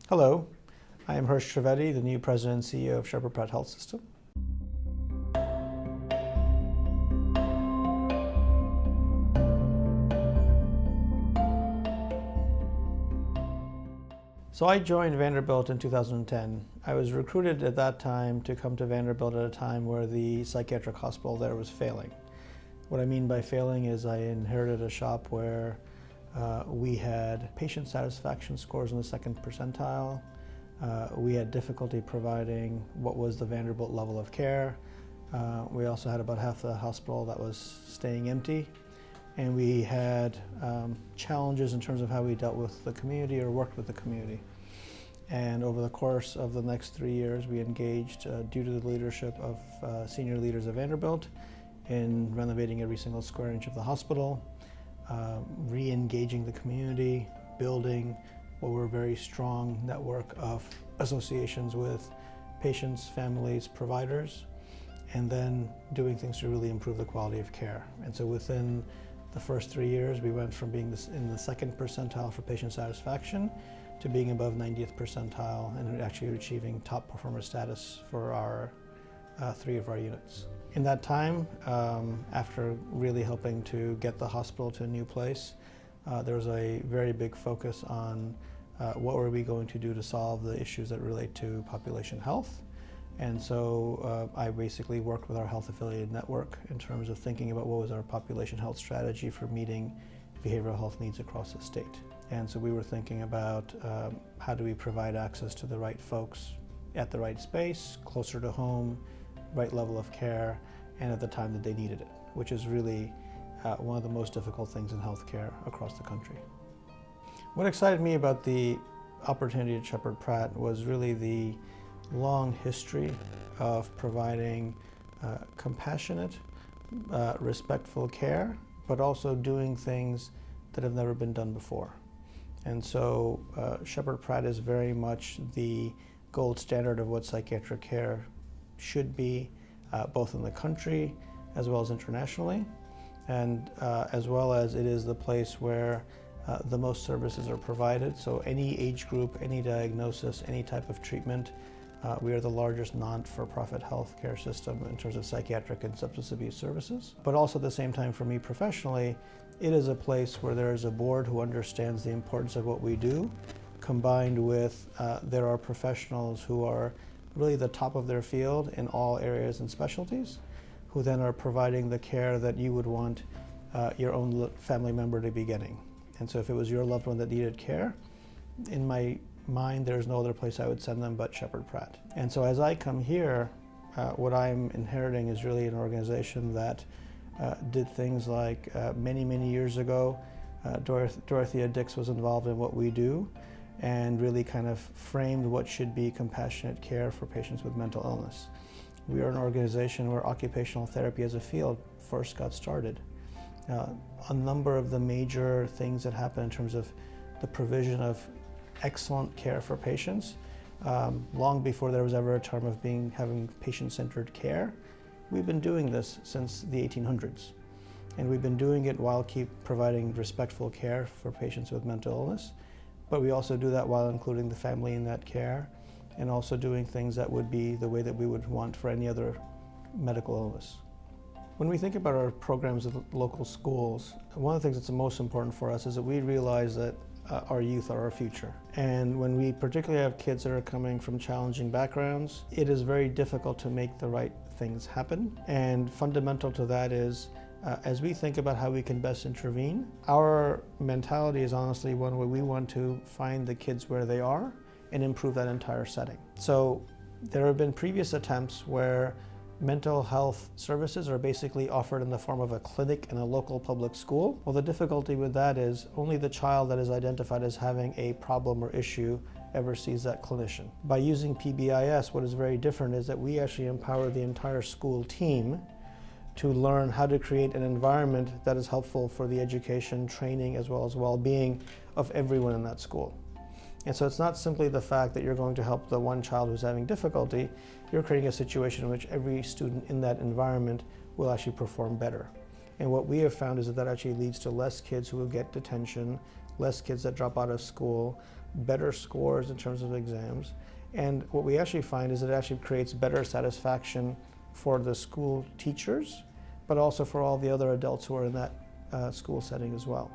Hello, I am Harsh Trevedi, the new President and CEO of Shepherd Pratt Health System. So I joined Vanderbilt in 2010. I was recruited at that time to come to Vanderbilt at a time where the psychiatric hospital there was failing. What I mean by failing is I inherited a shop where we had patient satisfaction scores in the second percentile. We had difficulty providing what was the Vanderbilt level of care. We also had about half the hospital that was staying empty. And we had challenges in terms of how we dealt with the community or worked with the community. And over the course of the next 3 years, we engaged, due to the leadership of senior leaders of Vanderbilt, in renovating every single square inch of the hospital, re-engaging the community, building what were a very strong network of associations with patients, families, providers, and then doing things to really improve the quality of care. And so within the first 3 years, we went from being in the second percentile for patient satisfaction to being above 90th percentile and actually achieving top performer status for our 3 of our units. In that time, after really helping to get the hospital to a new place, there was a very big focus on what were we going to do to solve the issues that relate to population health. And so I basically worked with our health affiliated network in terms of thinking about what was our population health strategy for meeting behavioral health needs across the state. And so we were thinking about how do we provide access to the right folks at the right space, closer to home, right level of care, and at the time that they needed it, which is really one of the most difficult things in healthcare across the country. What excited me about the opportunity at Shepherd Pratt was really the long history of providing compassionate, respectful care, but also doing things that have never been done before. And so Shepherd Pratt is very much the gold standard of what psychiatric care should be, both in the country as well as internationally, and as well as it is the place where the most services are provided. So any age group, any diagnosis, any type of treatment, we are the largest non-for-profit healthcare system in terms of psychiatric and substance abuse services. But also at the same time, for me professionally, it is a place where there is a board who understands the importance of what we do, combined with there are professionals who are really the top of their field in all areas and specialties, who then are providing the care that you would want your own family member to be getting. And so if it was your loved one that needed care, in my mind, there's no other place I would send them but Shepherd Pratt. And so as I come here, what I'm inheriting is really an organization that did things like many, many years ago, Dorothea Dix was involved in what we do and really kind of framed what should be compassionate care for patients with mental illness. We are an organization where occupational therapy as a field first got started. A number of the major things that happen in terms of the provision of excellent care for patients, long before there was ever a term of having patient-centered care, we've been doing this since the 1800s. And we've been doing it while providing respectful care for patients with mental illness. But we also do that while including the family in that care, and also doing things that would be the way that we would want for any other medical illness. When we think about our programs at local schools, one of the things that's the most important for us is that we realize that our youth are our future. And when we particularly have kids that are coming from challenging backgrounds, it is very difficult to make the right things happen. And fundamental to that is, as we think about how we can best intervene, our mentality is honestly one where we want to find the kids where they are and improve that entire setting. So there have been previous attempts where mental health services are basically offered in the form of a clinic in a local public school. Well, the difficulty with that is only the child that is identified as having a problem or issue ever sees that clinician. By using PBIS, what is very different is that we actually empower the entire school team to learn how to create an environment that is helpful for the education, training, as well as well-being of everyone in that school. And so it's not simply the fact that you're going to help the one child who's having difficulty, you're creating a situation in which every student in that environment will actually perform better. And what we have found is that that actually leads to less kids who will get detention, less kids that drop out of school, better scores in terms of exams. And what we actually find is it actually creates better satisfaction for the school teachers, but also for all the other adults who are in that school setting as well.